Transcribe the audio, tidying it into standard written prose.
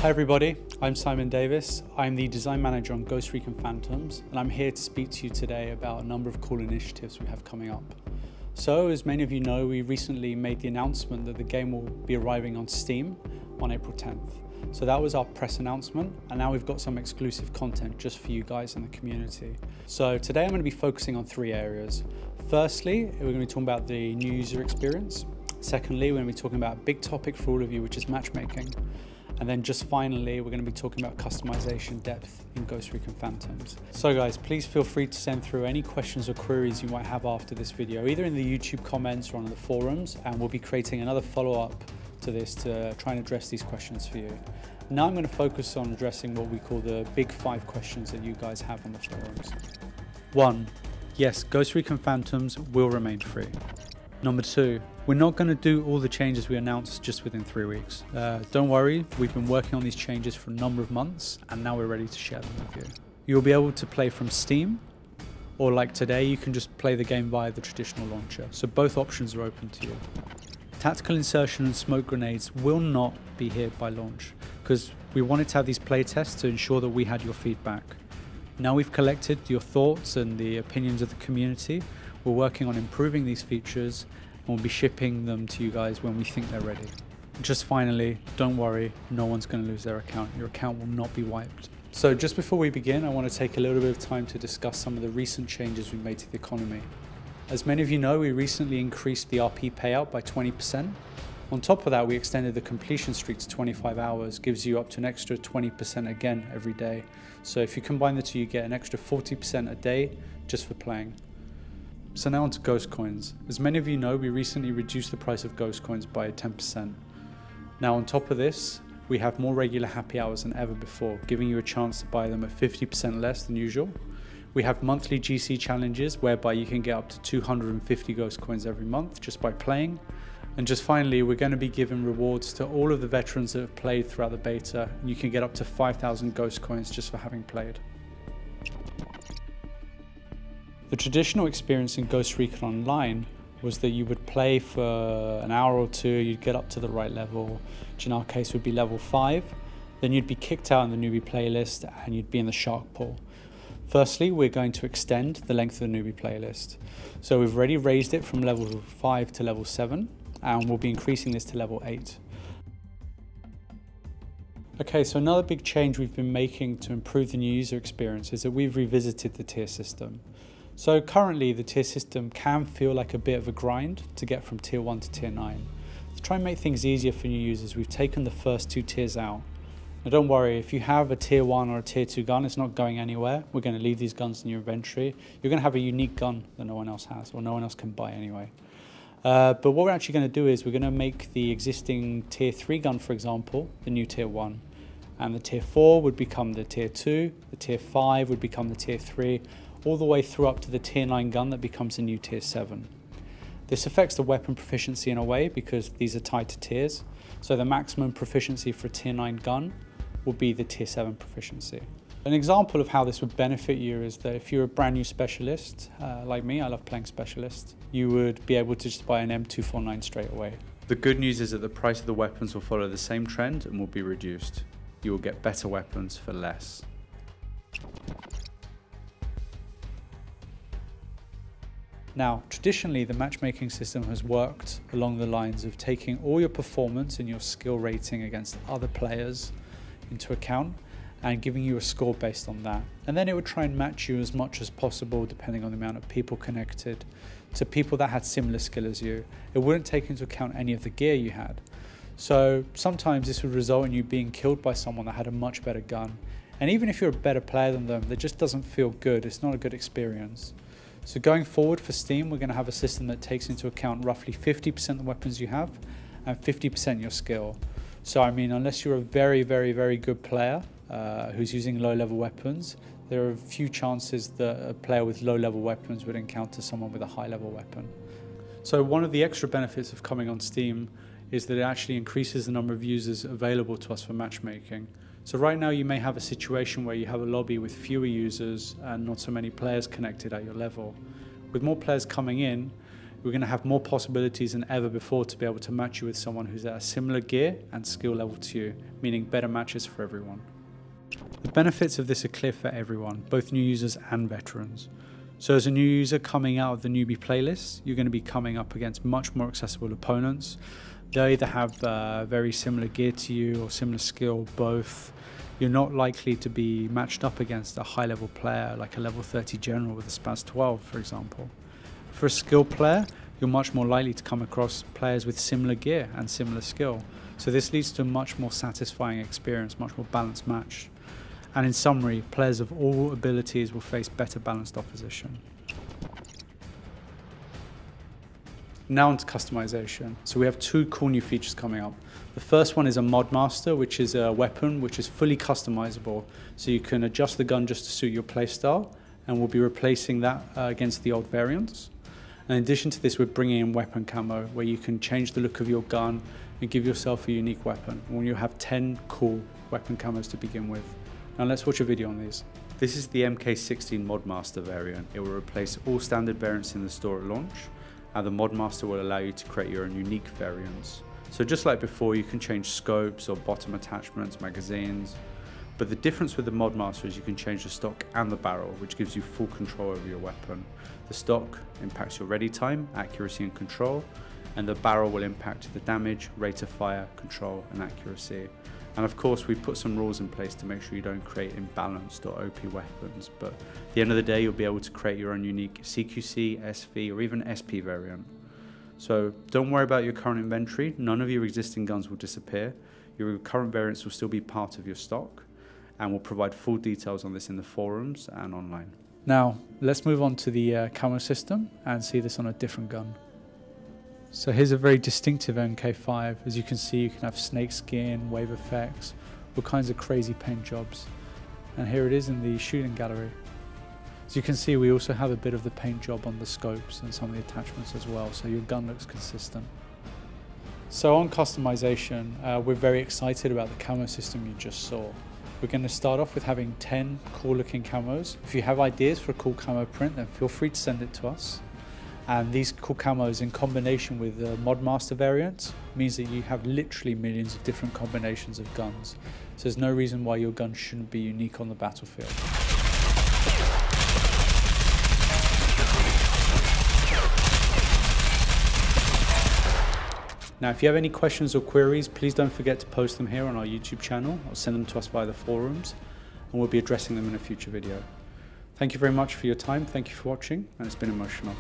Hi everybody, I'm Simon Davis. I'm the design manager on Ghost Recon Phantoms, and I'm here to speak to you today about a number of cool initiatives we have coming up. So, as many of you know, we recently made the announcement that the game will be arriving on Steam on April 10th. So that was our press announcement, and now we've got some exclusive content just for you guys in the community. So today I'm going to be focusing on three areas. Firstly, we're going to be talking about the new user experience. Secondly, we're going to be talking about a big topic for all of you, which is matchmaking. And then just finally, we're going to be talking about customization depth in Ghost Recon Phantoms. So guys, please feel free to send through any questions or queries you might have after this video, either in the YouTube comments or on the forums, and we'll be creating another follow-up to this to try and address these questions for you. Now I'm going to focus on addressing what we call the big 5 questions that you guys have on the forums. 1. Yes, Ghost Recon Phantoms will remain free. Number 2, we're not going to do all the changes we announced just within 3 weeks. Don't worry, we've been working on these changes for a number of months, and now we're ready to share them with you. You'll be able to play from Steam, or like today, you can just play the game via the traditional launcher. So both options are open to you. Tactical insertion and smoke grenades will not be here by launch, because we wanted to have these playtests to ensure that we had your feedback. Now we've collected your thoughts and the opinions of the community, we're working on improving these features, and we'll be shipping them to you guys when we think they're ready. Just finally, don't worry, no one's going to lose their account. Your account will not be wiped. So just before we begin, I want to take a little bit of time to discuss some of the recent changes we made to the economy. As many of you know, we recently increased the RP payout by 20%. On top of that, we extended the completion streak to 25 hours, gives you up to an extra 20% again every day. So if you combine the two, you get an extra 40% a day just for playing. So now on to Ghost Coins. As many of you know, we recently reduced the price of Ghost Coins by 10%. Now on top of this, we have more regular happy hours than ever before, giving you a chance to buy them at 50% less than usual. We have monthly GC challenges whereby you can get up to 250 Ghost Coins every month just by playing. And just finally, we're going to be giving rewards to all of the veterans that have played throughout the beta. And you can get up to 5,000 Ghost Coins just for having played. The traditional experience in Ghost Recon Online was that you would play for an hour or two, you'd get up to the right level, which in our case would be level 5. Then you'd be kicked out in the newbie playlist and you'd be in the shark pool. Firstly, we're going to extend the length of the newbie playlist. So we've already raised it from level 5 to level 7, and we'll be increasing this to level 8. Okay, so another big change we've been making to improve the new user experience is that we've revisited the tier system. So currently the tier system can feel like a bit of a grind to get from tier 1 to tier 9. To try and make things easier for new users, we've taken the first 2 tiers out. Now don't worry, if you have a tier 1 or a tier 2 gun, it's not going anywhere. We're going to leave these guns in your inventory. You're going to have a unique gun that no one else has, or no one else can buy anyway. But what we're actually going to do is we're going to make the existing tier 3 gun, for example, the new tier 1. And the tier 4 would become the tier 2, the tier 5 would become the tier 3, all the way through up to the tier 9 gun that becomes the new tier 7. This affects the weapon proficiency in a way because these are tied to tiers. So the maximum proficiency for a tier 9 gun will be the tier 7 proficiency. An example of how this would benefit you is that if you're a brand new specialist, like me, I love playing specialist, you would be able to just buy an M249 straight away. The good news is that the price of the weapons will follow the same trend and will be reduced. You will get better weapons for less. Now, traditionally, the matchmaking system has worked along the lines of taking all your performance and your skill rating against other players into account and giving you a score based on that. And then it would try and match you as much as possible, depending on the amount of people connected, to people that had similar skill as you. It wouldn't take into account any of the gear you had. So sometimes this would result in you being killed by someone that had a much better gun. And even if you're a better player than them, that just doesn't feel good. It's not a good experience. So going forward for Steam, we're going to have a system that takes into account roughly 50% of the weapons you have and 50% your skill. So I mean, unless you're a very, very, very good player who's using low-level weapons, there are a few chances that a player with low-level weapons would encounter someone with a high-level weapon. So one of the extra benefits of coming on Steam is that it actually increases the number of users available to us for matchmaking. So right now you may have a situation where you have a lobby with fewer users and not so many players connected at your level. With more players coming in, we're going to have more possibilities than ever before to be able to match you with someone who's at a similar gear and skill level to you, meaning better matches for everyone. The benefits of this are clear for everyone, both new users and veterans. So as a new user coming out of the newbie playlist, you're going to be coming up against much more accessible opponents. They'll either have very similar gear to you or similar skill, both. You're not likely to be matched up against a high level player like a level 30 general with a Spaz 12, for example. For a skill player, you're much more likely to come across players with similar gear and similar skill. So this leads to a much more satisfying experience, much more balanced match. And in summary, players of all abilities will face better balanced opposition. Now onto customization. So we have two cool new features coming up. The first one is a ModMaster, which is a weapon which is fully customizable. So you can adjust the gun just to suit your playstyle, and we'll be replacing that against the old variants. And in addition to this, we're bringing in weapon camo, where you can change the look of your gun and give yourself a unique weapon. And you'll have 10 cool weapon camos to begin with. Now let's watch a video on these. This is the MK16 ModMaster variant. It will replace all standard variants in the store at launch, and the ModMaster will allow you to create your own unique variants. So just like before, you can change scopes or bottom attachments, magazines, but the difference with the ModMaster is you can change the stock and the barrel, which gives you full control over your weapon. The stock impacts your ready time, accuracy and control, and the barrel will impact the damage, rate of fire, control and accuracy. And of course, we put some rules in place to make sure you don't create imbalanced or OP weapons, but at the end of the day, you'll be able to create your own unique CQC, SV, or even SP variant. So don't worry about your current inventory. None of your existing guns will disappear. Your current variants will still be part of your stock, and we'll provide full details on this in the forums and online. Now, let's move on to the camo system and see this on a different gun. So here's a very distinctive MK5. As you can see, you can have snake skin, wave effects, all kinds of crazy paint jobs. And here it is in the shooting gallery. As you can see, we also have a bit of the paint job on the scopes and some of the attachments as well, so your gun looks consistent. So on customization, we're very excited about the camo system you just saw. We're going to start off with having 10 cool looking camos. If you have ideas for a cool camo print, then feel free to send it to us. And these cool camos in combination with the ModMaster variant means that you have literally millions of different combinations of guns. So there's no reason why your gun shouldn't be unique on the battlefield. Now, if you have any questions or queries, please don't forget to post them here on our YouTube channel or send them to us via the forums, and we'll be addressing them in a future video. Thank you very much for your time. Thank you for watching, and it's been emotional.